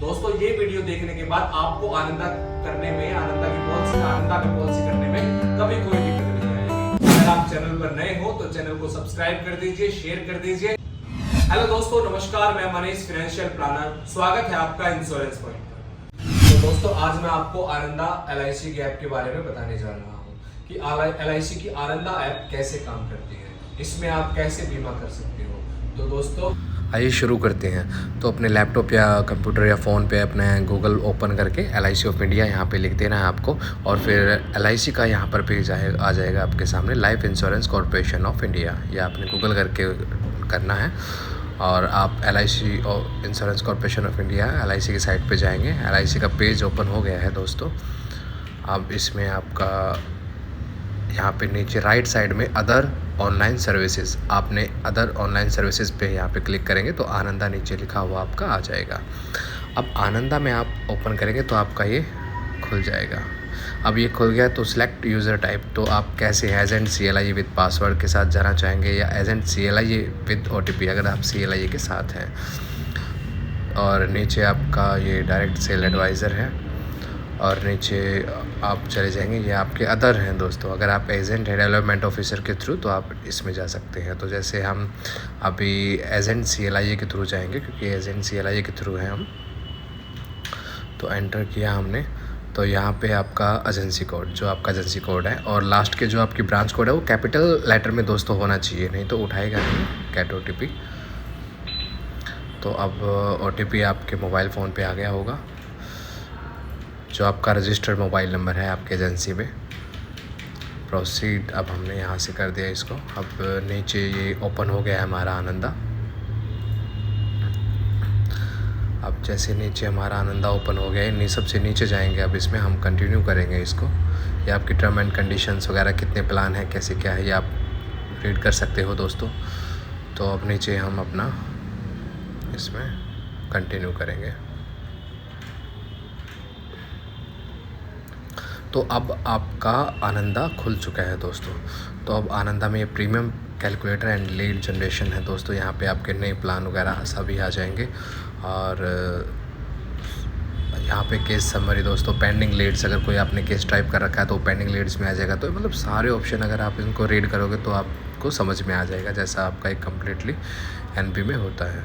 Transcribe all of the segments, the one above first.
दोस्तों ये वीडियो देखने के बाद आपको आनंदा करने में, आनंदा में पॉलिसी करने में कभी कोई दिक्कत नहीं आएगी। अगर आप चैनल पर नए हो तो चैनल को सब्सक्राइब कर दीजिए, शेयर कर दीजिए। हेलो दोस्तों, नमस्कार, मैं मनीष, फाइनेंशियल प्लानर। स्वागत है आपका इंश्योरेंस पॉइंट पर। तो दोस्तों आज मैं आपको आनंदा LIC के ऐप के बारे में बताने जा रहा हूँ कि LIC की आनंदा ऐप कैसे काम करती है, इसमें आप कैसे बीमा कर सकते हो। तो दोस्तों आइए शुरू करते हैं। तो अपने लैपटॉप या कंप्यूटर या फ़ोन पे अपने गूगल ओपन करके LIC ऑफ इंडिया यहाँ पे लिख देना है आपको, और फिर LIC का यहाँ पर पेज आ जाएगा आपके सामने, life insurance corporation of India. ये आपने गूगल करके करना है और आप LIC और insurance corporation of India LIC की साइट पे जाएंगे। LIC का पेज ओपन हो गया है दोस्तों। अब इसमें आपका यहाँ पे नीचे राइट साइड में अदर ऑनलाइन सर्विसेज, आपने अदर ऑनलाइन सर्विसेज पे यहाँ पे क्लिक करेंगे तो आनंदा नीचे लिखा हुआ आपका आ जाएगा। अब आनंदा में आप ओपन करेंगे तो आपका ये खुल जाएगा। अब ये खुल गया तो सिलेक्ट यूज़र टाइप, तो आप कैसे एजेंट CLI विद पासवर्ड के साथ जाना चाहेंगे या एजेंट CLI विद OTP अगर आप CLI के साथ हैं। और नीचे आपका ये डायरेक्ट सेल एडवाइज़र है और नीचे आप चले जाएंगे, ये आपके अदर हैं दोस्तों। अगर आप एजेंट है डेवलपमेंट ऑफिसर के थ्रू तो आप इसमें जा सकते हैं। तो जैसे हम अभी एजेंट CLI के थ्रू जाएंगे क्योंकि एजेंट CLI के थ्रू हैं हम। तो एंटर किया हमने, तो यहाँ पे आपका एजेंसी कोड, जो आपका एजेंसी कोड है और लास्ट के जो आपकी ब्रांच कोड है वो कैपिटल लेटर में दोस्तों होना चाहिए, नहीं तो उठाएगा नहीं कैट OTP। तो अब OTP आपके मोबाइल फ़ोन पे आ गया होगा, जो आपका रजिस्टर्ड मोबाइल नंबर है आपके एजेंसी में। प्रोसीड अब हमने यहाँ से कर दिया इसको। अब नीचे ये ओपन हो गया है हमारा आनंदा। अब जैसे नीचे हमारा आनंदा ओपन हो गया है, सबसे नीचे जाएंगे। अब इसमें हम कंटिन्यू करेंगे इसको। ये आपकी टर्म एंड कंडीशंस वगैरह कितने प्लान है, कैसे क्या है, ये आप रीड कर सकते हो दोस्तों। तो अब नीचे हम अपना इसमें कंटिन्यू करेंगे। तो अब आपका आनंदा खुल चुका है दोस्तों। तो अब आनंदा में ये premium calculator and lead generation है दोस्तों। यहाँ पे आपके नए प्लान वगैरह सभी आ जाएंगे। और यहाँ पे केस समरी दोस्तों, पेंडिंग लीड्स, अगर कोई आपने केस टाइप कर रखा है तो पेंडिंग लीड्स में आ जाएगा। तो मतलब सारे ऑप्शन अगर आप इनको रीड करोगे तो आपको समझ में आ जाएगा, जैसा आपका एक कम्प्लीटली NP में होता है।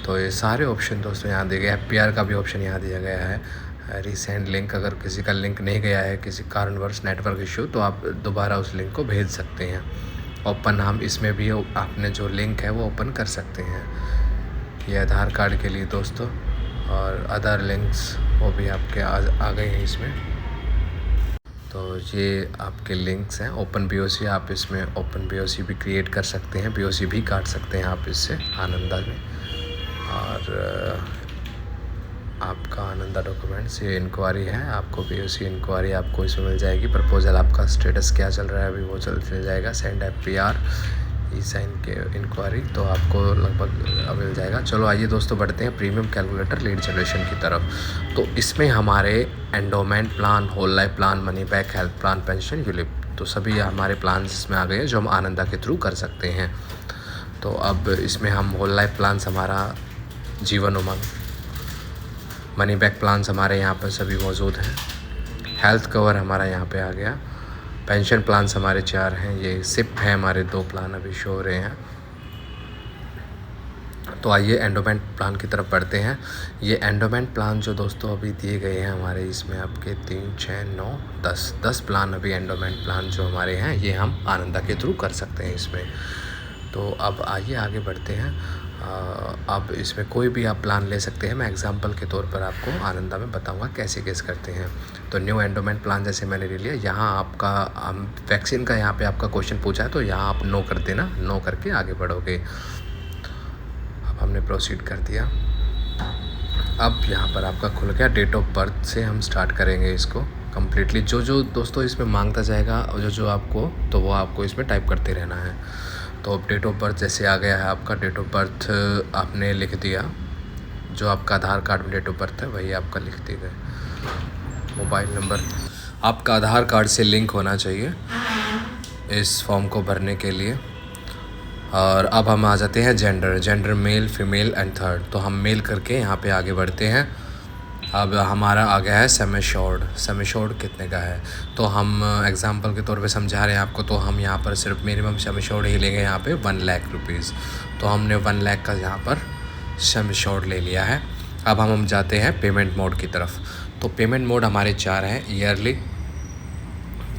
तो ये सारे ऑप्शन दोस्तों यहाँ दिए गए। FPR का भी ऑप्शन यहाँ दिया गया है। रिसेंट लिंक, अगर किसी का लिंक नहीं गया है किसी कारणवश नेटवर्क इशू, तो आप दोबारा उस लिंक को भेज सकते हैं। ओपन हम इसमें भी आपने जो लिंक है वो ओपन कर सकते हैं। ये आधार कार्ड के लिए दोस्तों, और अदर लिंक्स वो भी आपके आ गए हैं इसमें। तो ये आपके लिंक्स हैं। ओपन BOC, आप इसमें ओपन BOC भी क्रिएट कर सकते हैं, BOC भी काट सकते हैं आप इससे आनंदा में। और आपका आनंदा डॉक्यूमेंट्स, ये इंक्वायरी है, आपको BOC इंक्वायरी आपको इसमें मिल जाएगी। प्रपोजल आपका स्टेटस क्या चल रहा है अभी वो चल जाएगा। सेंड FPR E-साइन के इंक्वायरी, तो आपको लगभग मिल जाएगा। चलो आइए दोस्तों बढ़ते हैं प्रीमियम कैलकुलेटर लीड जनरेशन की तरफ। तो इसमें हमारे endowment plan, whole life plan, money back, health plan, pension, ULIP, तो सभी हमारे प्लान इसमें आ गए हैं जो हम आनंदा के थ्रू कर सकते हैं। तो अब इसमें हम होल लाइफ प्लान्स, हमारा Jeevan Umang, money back plans हमारे यहाँ पर सभी मौजूद हैं। हेल्थ कवर हमारा यहाँ पे आ गया। पेंशन प्लान्स हमारे 4 हैं। ये SIP है हमारे 2 प्लान अभी शो हो रहे हैं। तो आइए एंडोमेंट प्लान की तरफ बढ़ते हैं। ये एंडोमेंट प्लान जो दोस्तों अभी दिए गए हैं हमारे, इसमें आपके 3, 6, 9, 10 प्लान अभी एंडोमेंट प्लान जो हमारे हैं ये हम आनंदा के थ्रू कर सकते हैं इसमें। तो अब आइए आगे बढ़ते हैं। अब इसमें कोई भी आप प्लान ले सकते हैं। मैं एग्जांपल के तौर पर आपको आनंदा में बताऊंगा कैसे केस करते हैं। तो न्यू एंडोमेंट प्लान जैसे मैंने ले लिया, यहाँ आपका वैक्सीन का यहाँ पे आपका क्वेश्चन पूछा है तो यहाँ आप नो कर देना, नो करके आगे बढ़ोगे। अब हमने प्रोसीड कर दिया। अब यहाँ पर आपका खुल गया। डेट ऑफ बर्थ से हम स्टार्ट करेंगे इसको कम्प्लीटली। जो दोस्तों इसमें मांगता जाएगा, जो आपको, तो वो आपको इसमें टाइप करते रहना है। तो अब डेट ऑफ बर्थ जैसे आ गया है आपका, डेट ऑफ बर्थ आपने लिख दिया, जो आपका आधार कार्ड में डेट ऑफ बर्थ है वही आपका लिख दिया। मोबाइल नंबर आपका आधार कार्ड से लिंक होना चाहिए इस फॉर्म को भरने के लिए। और अब हम आ जाते हैं gender male female and third. तो हम मेल करके यहाँ पे आगे बढ़ते हैं। अब हमारा आ गया है सेम एश्योर्ड कितने का है, तो हम एग्जांपल के तौर पे समझा रहे हैं आपको। तो हम यहाँ पर सिर्फ मिनिमम सेम एश्योर्ड ही लेंगे यहाँ पे 1 लाख रुपीज़। तो हमने 1 लाख का यहाँ पर सेम एश्योर्ड ले लिया है। अब हम जाते हैं पेमेंट मोड की तरफ। तो पेमेंट मोड हमारे 4 हैं। ईयरली,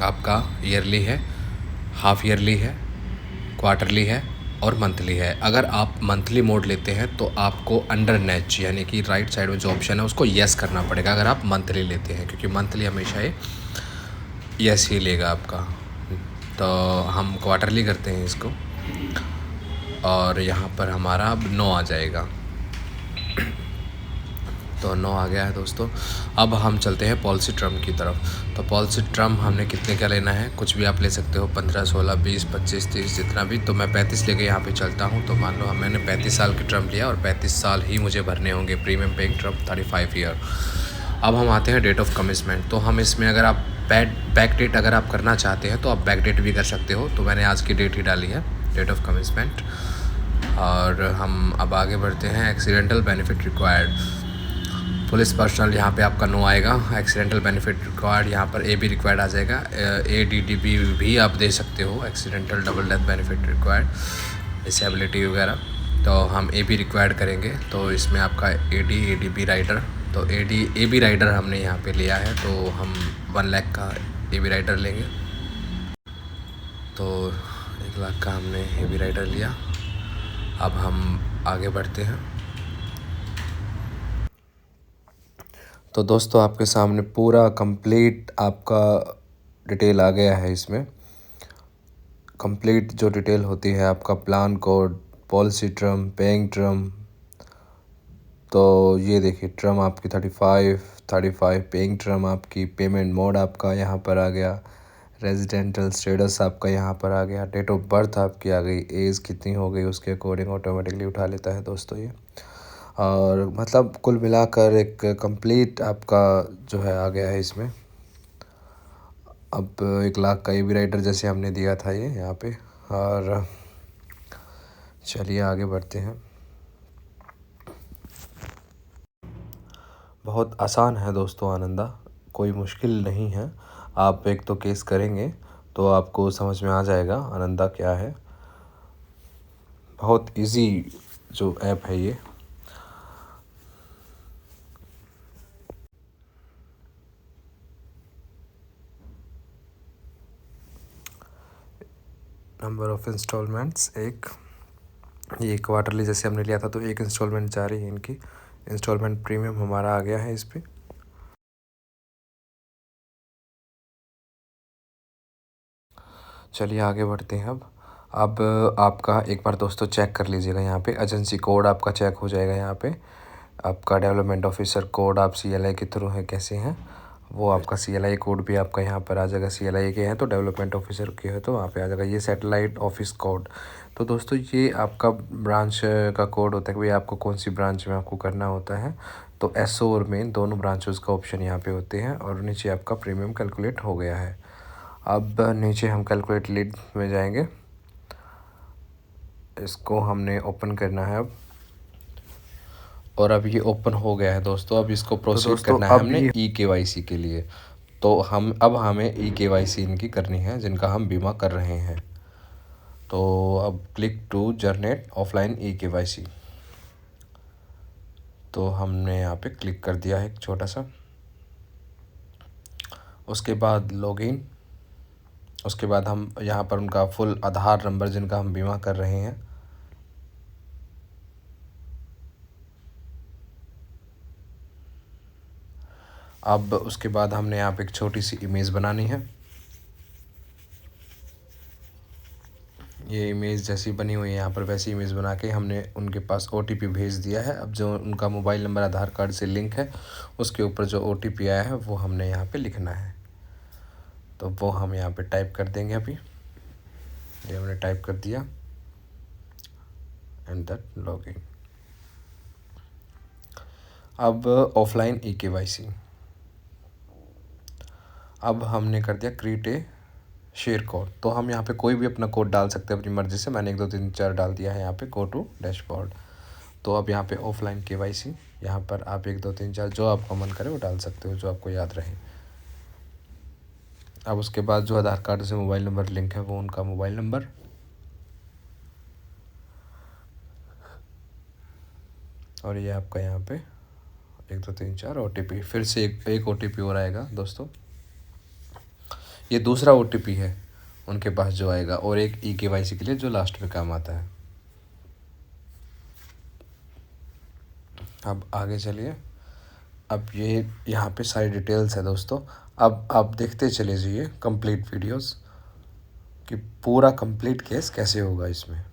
आपका ईयरली है, हाफ ईयरली है, क्वार्टरली है और मंथली है। अगर आप मंथली मोड लेते हैं तो आपको अंडर नेच यानी कि राइट साइड में जो ऑप्शन है उसको येस करना पड़ेगा अगर आप मंथली लेते हैं, क्योंकि मंथली हमेशा ये येस ही लेगा आपका। तो हम क्वार्टरली करते हैं इसको और यहाँ पर हमारा अब 9 आ जाएगा। तो 9 आ गया है दोस्तों। अब हम चलते हैं पॉलिसी टर्म की तरफ। तो पॉलिसी टर्म हमने कितने का लेना है, कुछ भी आप ले सकते हो, 15, 16, 20, 25, 30 जितना भी। तो मैं 35 लेके यहाँ पे चलता हूँ। तो मान लो मैंने 35 साल की टर्म लिया और 35 साल ही मुझे भरने होंगे। Premium paying term 35 year. अब हम आते हैं डेट ऑफ कमिटमेंट। तो हम इसमें अगर आप बैक डेट अगर आप करना चाहते हैं तो आप बैक डेट भी कर सकते हो। तो मैंने आज की डेट ही डाली है, डेट ऑफ कमिटमेंट। और हम अब आगे बढ़ते हैं। Accidental benefit required, police personal यहाँ पे आपका नो आएगा। एक्सीडेंटल बेनिफिट रिक्वायर्ड यहाँ पर ए बी रिक्वायर्ड आ जाएगा। ADDB भी आप दे सकते हो, accidental double death benefit required, disability वगैरह। तो हम ए बी रिक्वायर्ड करेंगे। तो इसमें आपका ADB राइडर, तो AB राइडर हमने यहाँ पे लिया है। तो हम 1 लाख का AB राइडर लेंगे। तो 1 लाख का हमने AB राइडर लिया। अब हम आगे बढ़ते हैं। तो दोस्तों आपके सामने पूरा कंप्लीट आपका डिटेल आ गया है। इसमें कंप्लीट जो डिटेल होती है, आपका plan code, policy term, paying term. तो ये देखिए टर्म आपकी 35 पेइंग टर्म आपकी, पेमेंट मोड आपका यहाँ पर आ गया, रेजिडेंटल स्टेटस आपका यहाँ पर आ गया, डेट ऑफ बर्थ आपकी आ गई, एज कितनी हो गई उसके अकॉर्डिंग ऑटोमेटिकली उठा लेता है दोस्तों ये। और मतलब कुल मिलाकर एक कंप्लीट आपका जो है आ गया है इसमें। अब 1 लाख का AB राइडर जैसे हमने दिया था ये यहाँ पे। और चलिए आगे बढ़ते हैं। बहुत आसान है दोस्तों आनंदा, कोई मुश्किल नहीं है। आप एक तो केस करेंगे तो आपको समझ में आ जाएगा आनंदा क्या है। बहुत इजी जो ऐप है ये। नंबर ऑफ़ इंस्टॉलमेंट्स एक, ये क्वार्टरली जैसे हमने लिया था तो एक इंस्टॉलमेंट जा रही है इनकी। इंस्टॉलमेंट प्रीमियम हमारा आ गया है इस पर। चलिए आगे बढ़ते हैं। अब आपका एक बार दोस्तों चेक कर लीजिएगा यहाँ पे, एजेंसी कोड आपका चेक हो जाएगा यहाँ पे। आपका डेवलपमेंट ऑफिसर कोड आप CLI के थ्रू है कैसे हैं, वो आपका CLI कोड भी आपका यहाँ पर आ जाएगा। CLI के हैं तो डेवलपमेंट ऑफिसर के है तो वहाँ पे आ जाएगा। ये सैटेलाइट ऑफिस कोड। तो दोस्तों ये आपका ब्रांच का कोड होता है कि भाई आपको कौन सी ब्रांच में आपको करना होता है। तो SO और मेन दोनों ब्रांचेस का ऑप्शन यहाँ पे होते हैं। और नीचे आपका प्रीमियम कैलकुलेट हो गया है। अब नीचे हम कैलकुलेट लीड में जाएंगे, इसको हमने ओपन करना है अब। और अब ये ओपन हो गया है दोस्तों। अब इसको प्रोसीड करना है हमने eKYC के लिए। तो हमें eKYC इनकी करनी है जिनका हम बीमा कर रहे हैं। तो अब click to generate offline eKYC। तो हमने यहाँ पे क्लिक कर दिया है एक छोटा सा। उसके बाद लॉगिन, उसके बाद हम यहाँ पर उनका फुल आधार नंबर जिनका हम बीमा कर रहे हैं, अब उसके बाद हमने यहाँ पे एक छोटी सी इमेज बनानी है। ये इमेज जैसी बनी हुई है यहाँ पर वैसी इमेज बना के हमने उनके पास OTP भेज दिया है। अब जो उनका मोबाइल नंबर आधार कार्ड से लिंक है उसके ऊपर जो OTP आया है वो हमने यहाँ पे लिखना है। तो वो हम यहाँ पे टाइप कर देंगे। अभी ये हमने टाइप कर दिया एंड दैट लॉगिन। अब ऑफलाइन eKYC, अब हमने कर दिया क्रिएट ए शेयर कोड। तो हम यहाँ पे कोई भी अपना कोड डाल सकते हैं अपनी मर्ज़ी से। मैंने 1 2 3 4 डाल दिया है यहाँ पे, गो टू डैशबोर्ड। तो अब यहाँ पे ऑफलाइन KYC, यहाँ पर आप 1 2 3 4 जो आपका मन करे वो डाल सकते हो, जो आपको याद रहे। अब उसके बाद जो आधार कार्ड से मोबाइल नंबर लिंक है वो उनका मोबाइल नंबर, और ये आपका यहाँ पे 1 2 3 4 OTP। फिर से एक OTP और आएगा दोस्तों, ये दूसरा OTP है उनके पास जो आएगा, और एक eKYC के लिए जो लास्ट में काम आता है। अब आगे चलिए। अब ये यहाँ पे सारी डिटेल्स है दोस्तों। अब आप देखते चले जाइए कंप्लीट वीडियोस कि पूरा कंप्लीट केस कैसे होगा इसमें।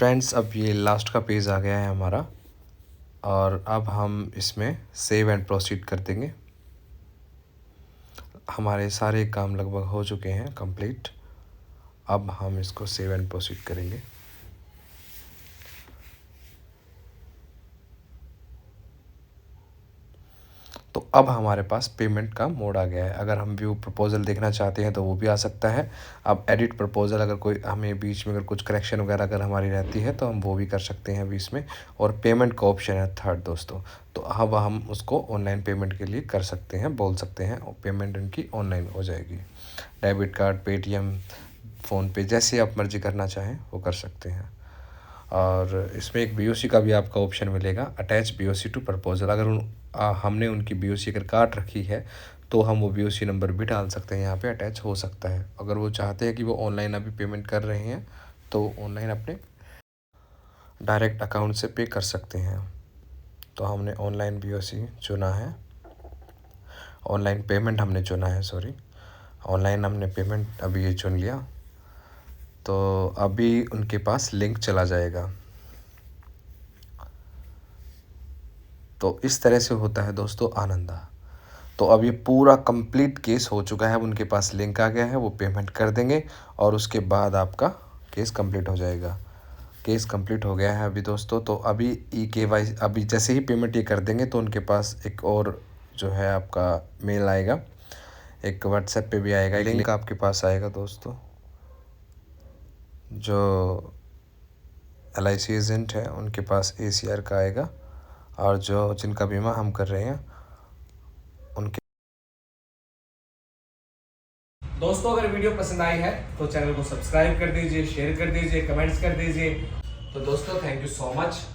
फ्रेंड्स अब ये लास्ट का पेज आ गया है हमारा, और अब हम इसमें सेव एंड प्रोसीड कर देंगे। हमारे सारे काम लगभग हो चुके हैं कंप्लीट। अब हम इसको सेव एंड प्रोसीड करेंगे। तो अब हमारे पास पेमेंट का मोड आ गया है। अगर हम व्यू प्रपोजल देखना चाहते हैं तो वो भी आ सकता है। अब एडिट प्रपोजल, अगर कोई हमें बीच में अगर कुछ करेक्शन वगैरह अगर हमारी रहती है तो हम वो भी कर सकते हैं बीच में। और पेमेंट का ऑप्शन है थर्ड दोस्तों, तो अब हम उसको ऑनलाइन पेमेंट के लिए कर सकते हैं, बोल सकते हैं, और पेमेंट उनकी ऑनलाइन हो जाएगी। डेबिट कार्ड, पेटीएम, फ़ोनपे, जैसे आप मर्जी करना चाहें वो कर सकते हैं। और इसमें एक बीओसी का भी आपका ऑप्शन मिलेगा, अटैच बीओसी टू प्रपोजल। अगर हमने उनकी बीओसी अगर काट रखी है तो हम वो बीओसी नंबर भी डाल सकते हैं, यहाँ पे अटैच हो सकता है। अगर वो चाहते हैं कि वो ऑनलाइन अभी पेमेंट कर रहे हैं तो ऑनलाइन अपने डायरेक्ट अकाउंट से पे कर सकते हैं। तो हमने ऑनलाइन बीओसी चुना है, ऑनलाइन पेमेंट हमने चुना है, सॉरी, ऑनलाइन हमने पेमेंट अभी ये चुन लिया। तो अभी उनके पास लिंक चला जाएगा। तो इस तरह से होता है दोस्तों आनंदा। तो अब ये पूरा कंप्लीट केस हो चुका है, अब उनके पास लिंक आ गया है, वो पेमेंट कर देंगे और उसके बाद आपका केस कंप्लीट हो जाएगा। केस कंप्लीट हो गया है अभी दोस्तों। तो अभी KYC, अभी जैसे ही पेमेंट ये कर देंगे तो उनके पास एक और जो है आपका मेल आएगा, एक व्हाट्सएप पे भी आएगा, लिंक आपके पास आएगा दोस्तों। जो LIC एजेंट है उनके पास ACR का आएगा, और जो जिनका बीमा हम कर रहे हैं उनके। दोस्तों अगर वीडियो पसंद आई है तो चैनल को सब्सक्राइब कर दीजिए, शेयर कर दीजिए, कमेंट्स कर दीजिए। तो दोस्तों थैंक यू सो मच।